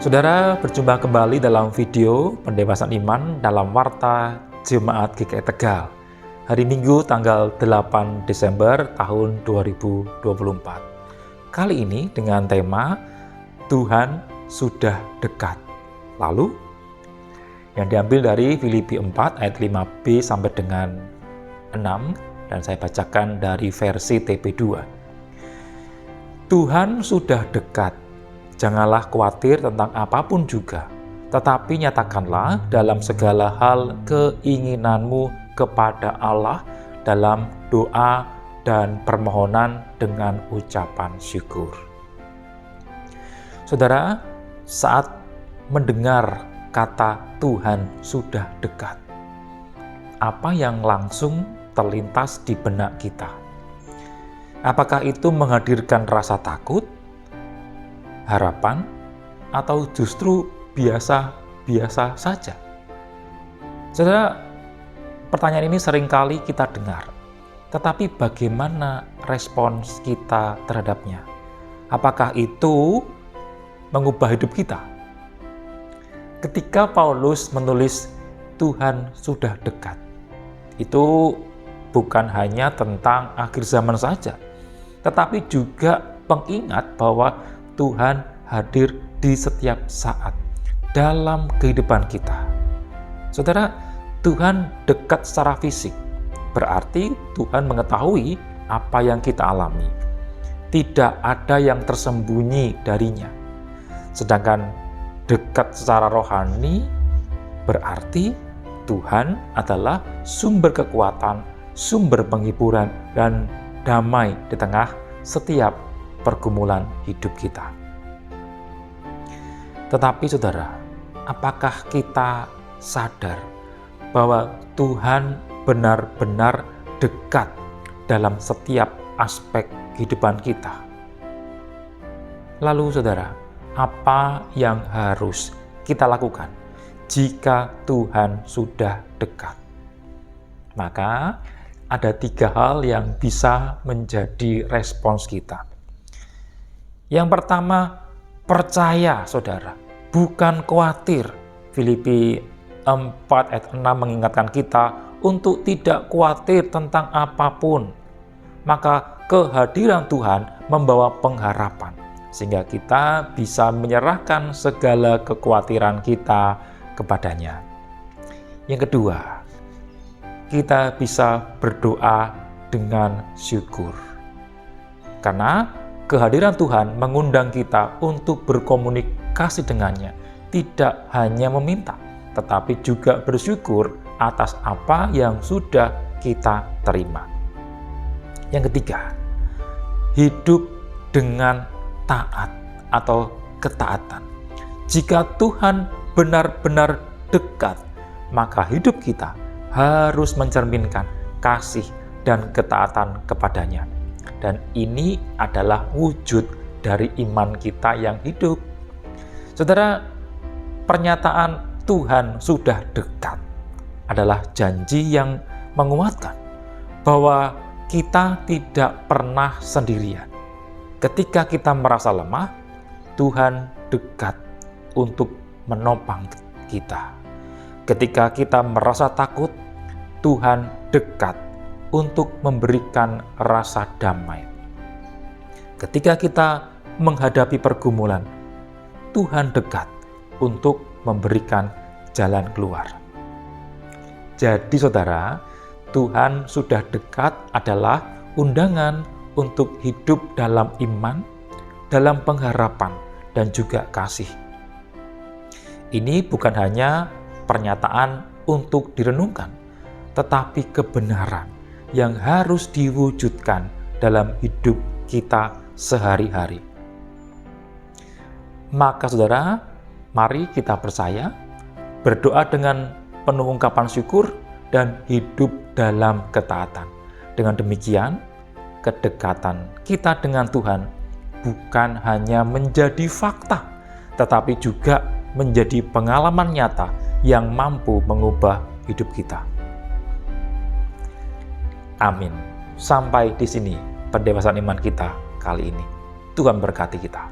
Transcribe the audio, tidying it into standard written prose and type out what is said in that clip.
Saudara, berjumpa kembali dalam video Pendewasaan Iman dalam Warta Jemaat GKI Tegal. Hari Minggu tanggal 8 Desember tahun 2024. Kali ini dengan tema Tuhan sudah dekat. Lalu, yang diambil dari Filipi 4 ayat 5b sampai dengan 6, dan saya bacakan dari versi TP2. Tuhan sudah dekat. Janganlah khawatir tentang apapun juga, tetapi nyatakanlah dalam segala hal keinginanmu kepada Allah dalam doa dan permohonan dengan ucapan syukur. Saudara, saat mendengar kata Tuhan sudah dekat, apa yang langsung terlintas di benak kita? Apakah itu menghadirkan rasa takut, harapan, atau justru biasa-biasa saja? Saudara, pertanyaan ini seringkali kita dengar, tetapi bagaimana respons kita terhadapnya? Apakah itu mengubah hidup kita? Ketika Paulus menulis Tuhan sudah dekat, itu bukan hanya tentang akhir zaman saja, tetapi juga pengingat bahwa Tuhan hadir di setiap saat dalam kehidupan kita. Saudara, Tuhan dekat secara fisik, berarti Tuhan mengetahui apa yang kita alami. Tidak ada yang tersembunyi darinya. Sedangkan dekat secara rohani, berarti Tuhan adalah sumber kekuatan, sumber penghiburan, dan damai di tengah setiap pergumulan hidup kita. Tetapi saudara, apakah kita sadar bahwa Tuhan benar-benar dekat dalam setiap aspek kehidupan kita? Lalu saudara, apa yang harus kita lakukan jika Tuhan sudah dekat? Maka ada 3 hal yang bisa menjadi respons kita. Yang pertama, percaya saudara, bukan khawatir. Filipi 4 ayat 6 mengingatkan kita untuk tidak khawatir tentang apapun. Maka kehadiran Tuhan membawa pengharapan, sehingga kita bisa menyerahkan segala kekhawatiran kita kepadanya. Yang kedua, kita bisa berdoa dengan syukur. Karena kehadiran Tuhan mengundang kita untuk berkomunikasi dengannya, tidak hanya meminta, tetapi juga bersyukur atas apa yang sudah kita terima. Yang ketiga, hidup dengan taat atau ketaatan. Jika Tuhan benar-benar dekat, maka hidup kita harus mencerminkan kasih dan ketaatan kepadanya. Dan ini adalah wujud dari iman kita yang hidup. Saudara, pernyataan Tuhan sudah dekat adalah janji yang menguatkan bahwa kita tidak pernah sendirian. Ketika kita merasa lemah, Tuhan dekat untuk menopang kita. Ketika kita merasa takut, Tuhan dekat untuk memberikan rasa damai. Ketika kita menghadapi pergumulan, Tuhan dekat untuk memberikan jalan keluar. Jadi saudara, Tuhan sudah dekat adalah undangan untuk hidup dalam iman, dalam pengharapan, dan juga kasih. Ini bukan hanya pernyataan untuk direnungkan, tetapi kebenaran yang harus diwujudkan dalam hidup kita sehari-hari. Maka saudara, mari kita percaya, berdoa dengan penuh ungkapan syukur, dan hidup dalam ketaatan. Dengan demikian, kedekatan kita dengan Tuhan bukan hanya menjadi fakta, tetapi juga menjadi pengalaman nyata yang mampu mengubah hidup kita. Amin. Sampai di sini pendewasaan iman kita kali ini. Tuhan berkati kita.